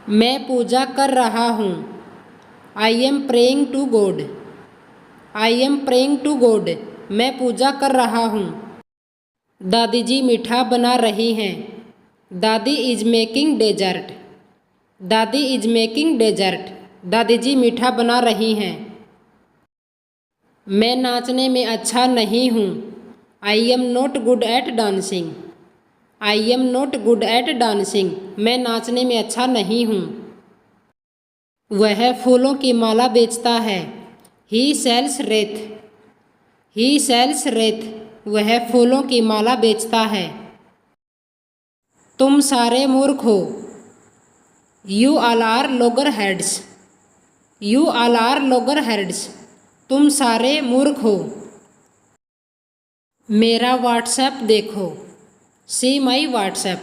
मैं पूजा कर रहा हूँ। I am praying to God. I am praying to God. मैं पूजा कर रहा हूँ। दादी जी मीठा बना रही हैं। दादी इज मेकिंग डेजर्ट। दादी इज मेकिंग डेजर्ट। दादी जी मीठा बना रही हैं। मैं नाचने में अच्छा नहीं हूँ। I am not good at dancing. I am not good at dancing. मैं नाचने में अच्छा नहीं हूँ। वह फूलों की माला बेचता है। ही सेल्स रेत। ही सेल्स रेत। वह फूलों की माला बेचता है। तुम सारे मूर्ख हो। You all are loggerheads. You all are loggerheads. तुम सारे मूर्ख हो। मेरा व्हाट्सएप देखो। See my WhatsApp.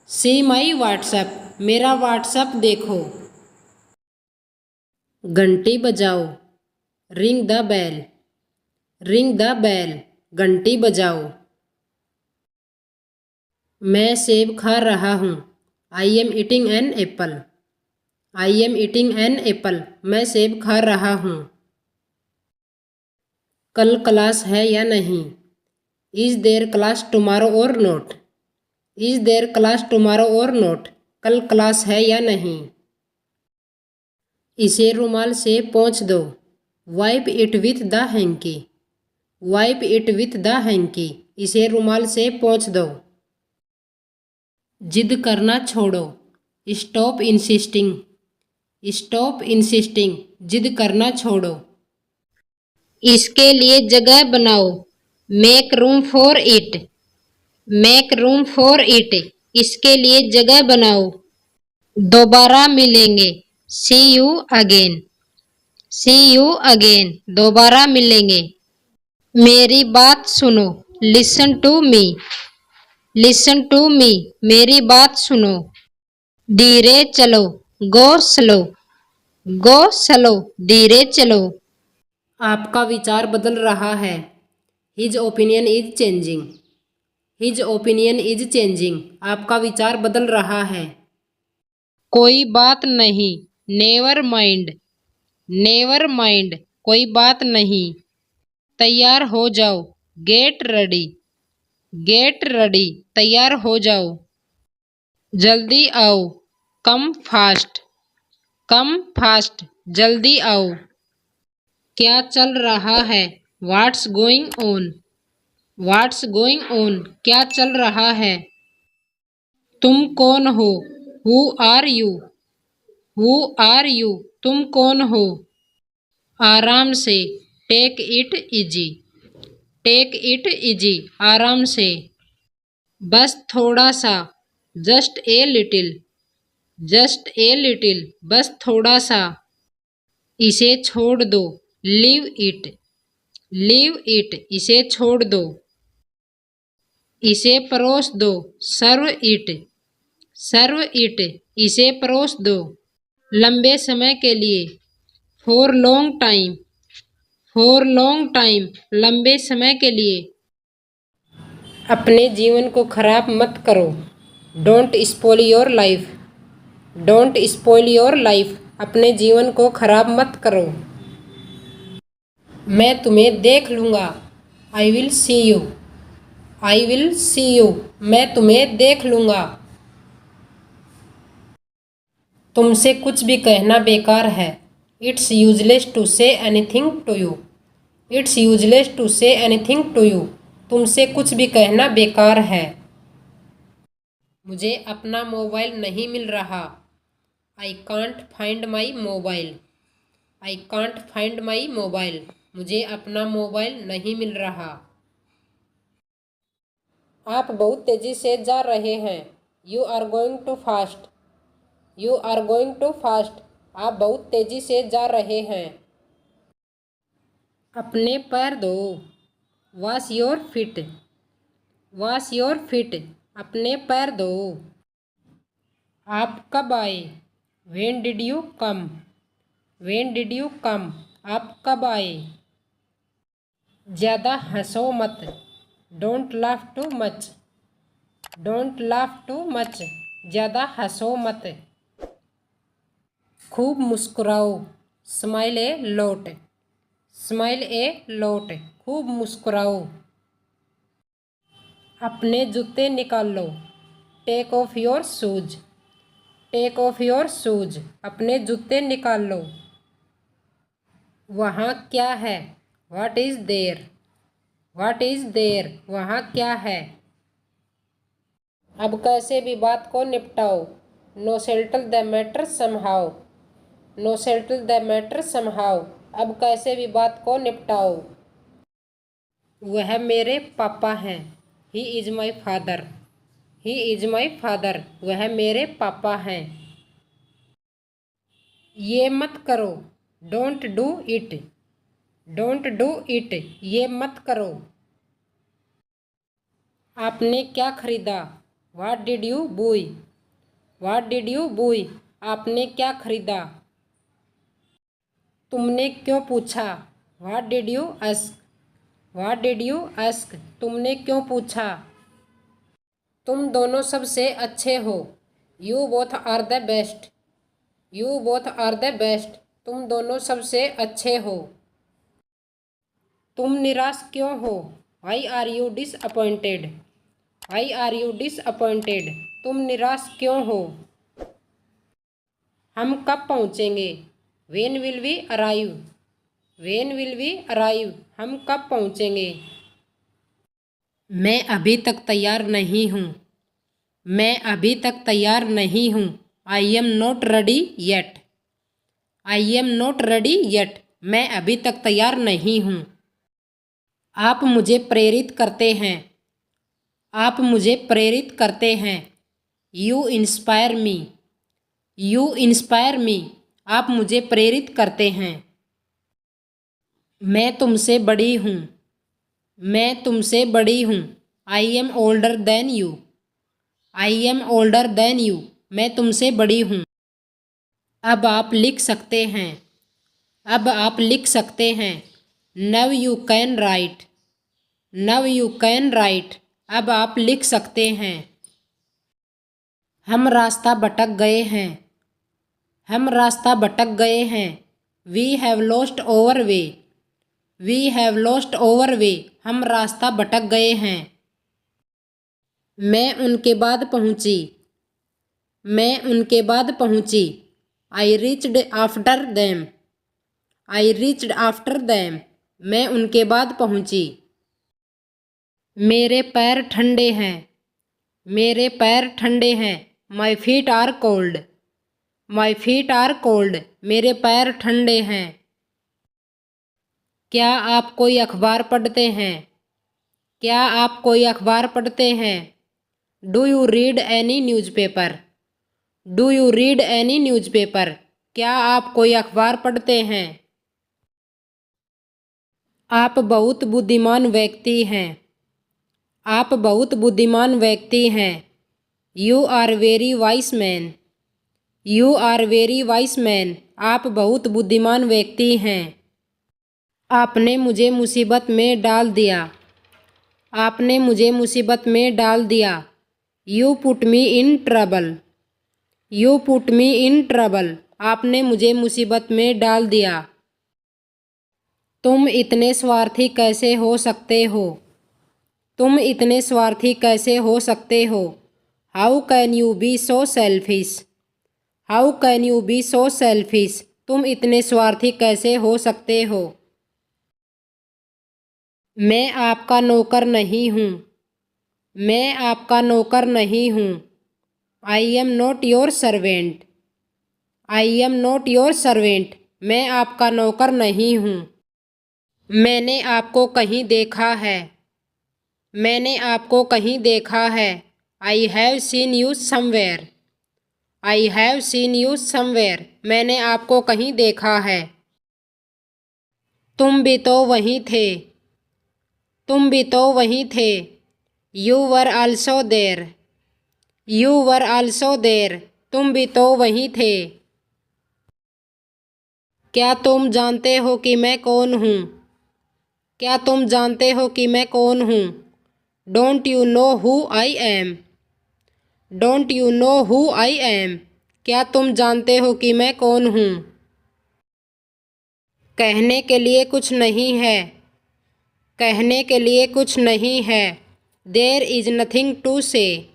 See my WhatsApp. मेरा व्हाट्सएप देखो। घंटी बजाओ। Ring the bell. Ring the bell. घंटी बजाओ। मैं सेब खा रहा हूँ। I am eating an apple. I am eating an apple. मैं सेब खा रहा हूँ। कल क्लास है या नहीं? Is there class tomorrow or not? Is there class tomorrow or not? कल क्लास है या नहीं? इसे रुमाल से पोंछ दो। Wipe it with the hanky. Wipe it with the hanky. इसे रुमाल से पोंछ दो। जिद करना छोड़ो। Stop insisting. Stop insisting. जिद करना छोड़ो। इसके लिए जगह बनाओ। Make room for it. Make room for it. इसके लिए जगह बनाओ। दोबारा मिलेंगे। सी you again. See you again. दोबारा मिलेंगे। मेरी बात सुनो। Listen to me. Listen to me. मेरी बात सुनो। धीरे चलो। Go slow. Go slow. धीरे चलो। आपका विचार बदल रहा है। His opinion is changing. His opinion is changing. आपका विचार बदल रहा है। कोई बात नहीं। Never mind. Never mind. कोई बात नहीं। तैयार हो जाओ। Get ready. Get ready. तैयार हो जाओ। जल्दी आओ। Come fast. Come fast. जल्दी आओ। क्या चल रहा है? What's going on? What's going on? क्या चल रहा है? तुम कौन हो? Who are you? Who are you? तुम कौन हो? आराम से। Take it easy. Take it easy. आराम से। बस थोड़ा सा। Just a little. Just a little. बस थोड़ा सा। इसे छोड़ दो। Leave it. Leave it. इसे छोड़ दो। इसे परोस दो। Serve it. Serve it. इसे परोस दो। लंबे समय के लिए। For long time. For long time. लंबे समय के लिए। अपने जीवन को खराब मत करो। Don't spoil your life. Don't spoil your life. अपने जीवन को खराब मत करो। मैं तुम्हें देख लूँगा। I will see you. I will see you. मैं तुम्हें देख लूँगा। तुमसे कुछ भी कहना बेकार है। It's useless to say anything to you. It's useless to say anything to you. तुमसे कुछ भी कहना बेकार है। मुझे अपना मोबाइल नहीं मिल रहा। I can't find my mobile. I can't find my mobile. मुझे अपना मोबाइल नहीं मिल रहा। आप बहुत तेजी से जा रहे हैं। You are going too fast. You are going too fast. आप बहुत तेजी से जा रहे हैं। अपने पैर धो। Wash your feet. Wash your feet. अपने पैर धो। आप कब आए? When did you come? When did you come? आप कब आए? ज़्यादा हंसो मत। Don't laugh too much. Don't laugh too much. ज़्यादा हंसो मत। खूब मुस्कुराओ, smile a lot, smile a lot, खूब मुस्कुराओ। अपने जूते निकाल लो, take off your shoes, take off your shoes, अपने जूते निकाल लो। वहाँ क्या है, what is there, what is there, वहाँ क्या है। अब कैसे भी बात को निपटाओ, no settle the matter somehow, no settle the matter somehow, अब कैसे भी बात को निपटाओ। वह मेरे पापा हैं, he is my father, he is my father, वह मेरे पापा हैं। ये मत करो, don't do it, don't do it, ये मत करो। आपने क्या खरीदा, what did you buy, what did you buy, आपने क्या खरीदा। तुमने क्यों पूछा, what did you ask, what did you ask, तुमने क्यों पूछा। तुम दोनों सबसे अच्छे हो, you both are the best, you both are the best, तुम दोनों सबसे अच्छे हो। तुम निराश क्यों हो, why are you disappointed, why are you disappointed, तुम निराश क्यों हो। हम कब पहुँचेंगे, when will we arrive, when will we arrive, हम कब पहुँचेंगे। मैं अभी तक तैयार नहीं हूँ, मैं अभी तक तैयार नहीं हूँ, I am not ready yet, I am not ready yet, मैं अभी तक तैयार नहीं हूँ। आप मुझे प्रेरित करते हैं, आप मुझे प्रेरित करते हैं, you inspire me, you inspire me, आप मुझे प्रेरित करते हैं। मैं तुमसे बड़ी हूँ, मैं तुमसे बड़ी हूँ, I M older than you, I am older than you, मैं तुमसे बड़ी हूँ। अब आप लिख सकते हैं, अब आप लिख सकते हैं, नव यू कैन राइट, नव यू कैन राइट, अब आप लिख सकते हैं। हम रास्ता भटक गए हैं, हम रास्ता भटक गए हैं, we have lost our way, we have lost our way, हम रास्ता भटक गए हैं। मैं उनके बाद पहुंची, मैं उनके बाद पहुंची, I reached after them, I reached after them, मैं उनके बाद पहुंची। मेरे पैर ठंडे हैं, मेरे पैर ठंडे हैं, my feet are cold, my feet are cold, मेरे पैर ठंडे हैं। क्या आप कोई अखबार पढ़ते हैं, क्या आप कोई अखबार पढ़ते हैं, do you read any newspaper, do you read any newspaper, क्या आप कोई अखबार पढ़ते हैं। आप बहुत बुद्धिमान व्यक्ति हैं, आप बहुत बुद्धिमान व्यक्ति हैं, you are very wise man, you are very wise man, आप बहुत बुद्धिमान व्यक्ति हैं। आपने मुझे मुसीबत में डाल दिया, आपने मुझे मुसीबत में डाल दिया, you put me in trouble, you put me in trouble, आपने मुझे मुसीबत में डाल दिया। तुम इतने स्वार्थी कैसे हो सकते हो, तुम इतने स्वार्थी कैसे हो सकते हो, how can you be so selfish, how can you be so selfish, तुम इतने स्वार्थी कैसे हो सकते हो। मैं आपका नौकर नहीं हूँ, मैं आपका नौकर नहीं हूँ, I am not your servant, I am not your servant, मैं आपका नौकर नहीं हूँ। मैंने आपको कहीं देखा है, मैंने आपको कहीं देखा है, I have seen you somewhere, I have seen you somewhere, मैंने आपको कहीं देखा है। तुम भी तो वहीं थे, तुम भी तो वहीं थे, you were also there, you were also there, तुम भी तो वहीं थे। क्या तुम जानते हो कि मैं कौन हूँ, क्या तुम जानते हो कि मैं कौन हूँ, don't you know who I am, don't you know who I am, क्या तुम जानते हो कि मैं कौन हूँ? कहने के लिए कुछ नहीं है। कहने के लिए कुछ नहीं है। देयर इज नथिंग टू से।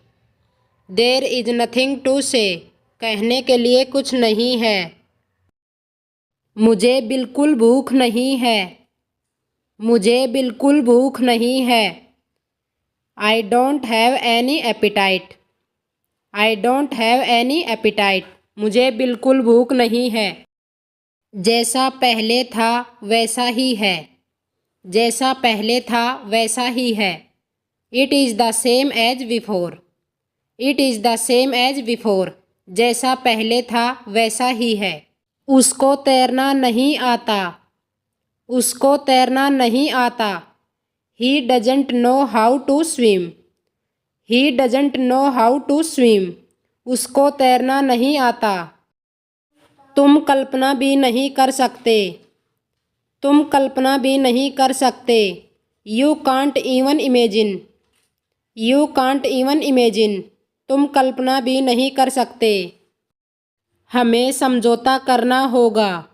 देयर इज नथिंग टू से। कहने के लिए कुछ नहीं है। मुझे बिल्कुल भूख नहीं है। मुझे बिल्कुल भूख नहीं है। I don't have any appetite. I don't have any appetite. मुझे बिल्कुल भूख नहीं है। जैसा पहले था वैसा ही है। जैसा पहले था वैसा ही है। It is the same as before. It is the same as before. जैसा पहले था वैसा ही है। उसको तैरना नहीं आता। उसको तैरना नहीं आता। He doesn't know how to swim. He doesn't know how to swim. उसको तैरना नहीं आता। तुम कल्पना भी नहीं कर सकते। तुम कल्पना भी नहीं कर सकते। You can't even imagine. You can't even imagine. तुम कल्पना भी नहीं कर सकते। हमें समझौता करना होगा।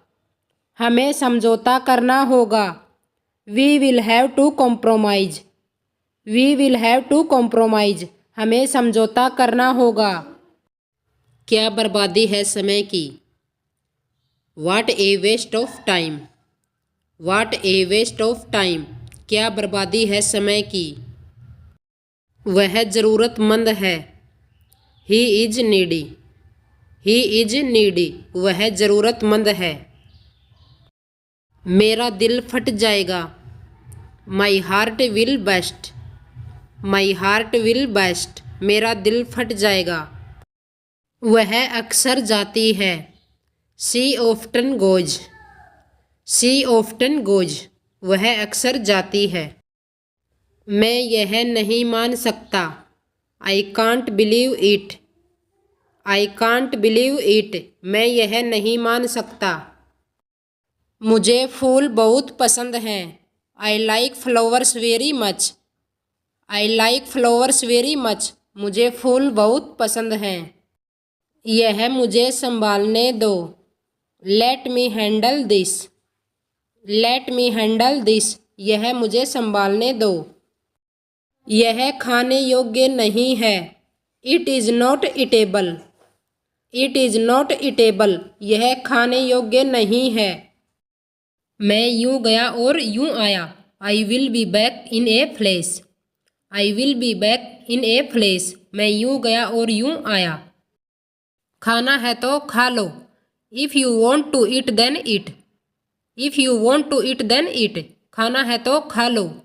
हमें समझौता करना होगा। We will have to compromise. We will have to compromise. हमें समझौता करना होगा। क्या बर्बादी है समय की। What a waste of time. What a waste of time. क्या बर्बादी है समय की। वह ज़रूरतमंद है। He is needy. He is needy. वह ज़रूरतमंद है। मेरा दिल फट जाएगा। My heart will bust. My heart will bust. मेरा दिल फट जाएगा। वह अक्सर जाती है। She often goes. She often goes. वह अक्सर जाती है। मैं यह नहीं मान सकता। I can't believe it. I can't believe it. मैं यह नहीं मान सकता। मुझे फूल बहुत पसंद हैं। I like flowers very much. I like flowers very much. मुझे फूल बहुत पसंद हैं। यह मुझे संभालने दो। Let me handle this. Let me handle this. यह मुझे संभालने दो। यह खाने योग्य नहीं है। It is not eatable. It is not eatable. यह खाने योग्य नहीं है। मैं यूँ गया और यूँ आया। I will be back in A flash. I will be back in A flash. मैं यूँ गया और यूँ आया। खाना है तो खा लो। If you want to eat then eat. If you want to eat then eat. खाना है तो खा लो।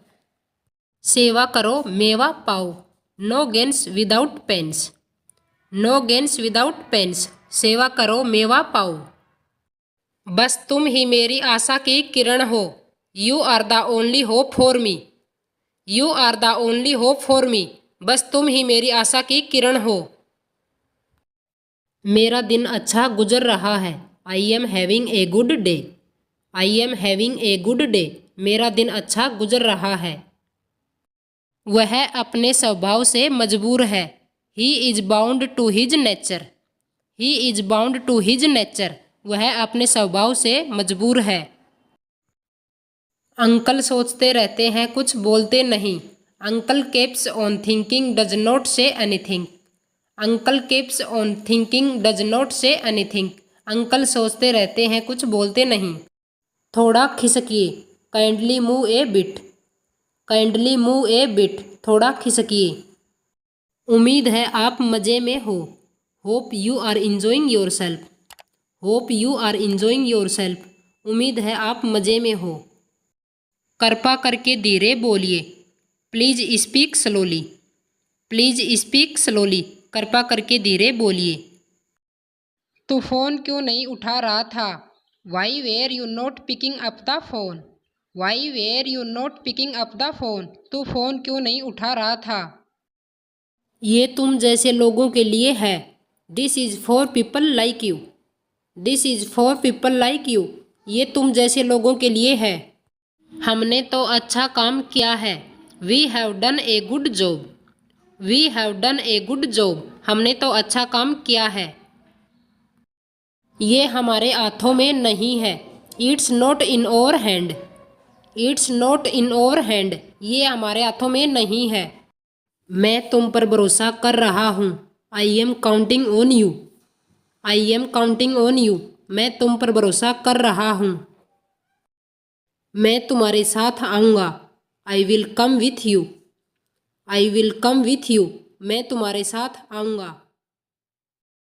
सेवा करो मेवा पाओ। No gains without pains. No gains without pains. सेवा करो मेवा पाओ। बस तुम ही मेरी आशा की किरण हो। You are the only hope for me. You are the only hope for me. बस तुम ही मेरी आशा की किरण हो। मेरा दिन अच्छा गुजर रहा है। I am having a good day. I am having a good day. मेरा दिन अच्छा गुजर रहा है। वह अपने स्वभाव से मजबूर है। He is bound to his nature. He is bound to his nature. वह अपने स्वभाव से मजबूर है। अंकल सोचते रहते हैं कुछ बोलते नहीं। Uncle keeps on thinking does not say anything। Uncle keeps on thinking does not say anything। Uncle सोचते रहते हैं कुछ बोलते नहीं। थोड़ा खिसकिए। Kindly move a bit. Kindly move a bit. थोड़ा खिसकिए। उम्मीद है आप मज़े में हो। Hope you are enjoying yourself. Hope you are enjoying yourself. उम्मीद है आप मज़े में हो। कृपा करके धीरे बोलिए। Please speak slowly. Please speak slowly. कृपा करके धीरे बोलिए। तू फ़ोन क्यों नहीं उठा रहा था। Why were you not picking up the phone. Why were you not picking up the phone. तू फ़ोन क्यों नहीं उठा रहा था। ये तुम जैसे लोगों के लिए है। This is for people like you. This is for people like you. ये तुम जैसे लोगों के लिए है। हमने तो अच्छा काम किया है। We have done a good job. We have done a good job. हमने तो अच्छा काम किया है। ये हमारे हाथों में नहीं है। It's not in our hand. It's not in our hand. ये हमारे हाथों में नहीं है। मैं तुम पर भरोसा कर रहा हूँ। I M counting on you. I am counting on you. मैं तुम पर भरोसा कर रहा हूँ। मैं तुम्हारे साथ आऊँगा। I will come with you. I will come with you. मैं तुम्हारे साथ आऊँगा।